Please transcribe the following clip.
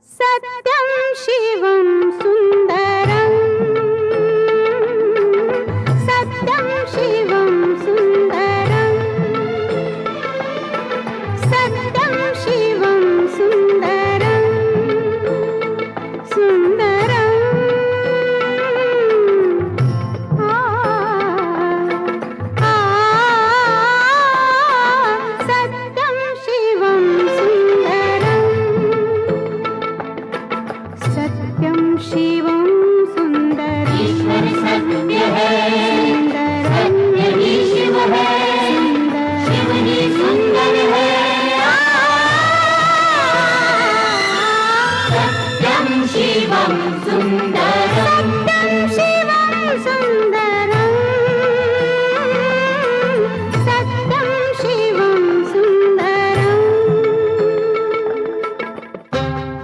सत्यं शिवं सुन्दरं सत्यं शिवं सुन्दरं सत्यं शिवं सुन्दरं सुन्दरं सत्यं शिवं सुन्दरं सत्यं शिवं सुन्दरं ईश्वर सत्य है, सत्य ही शिव है, शिव ही सुंदर है। सत्यं शिवं सुंदरं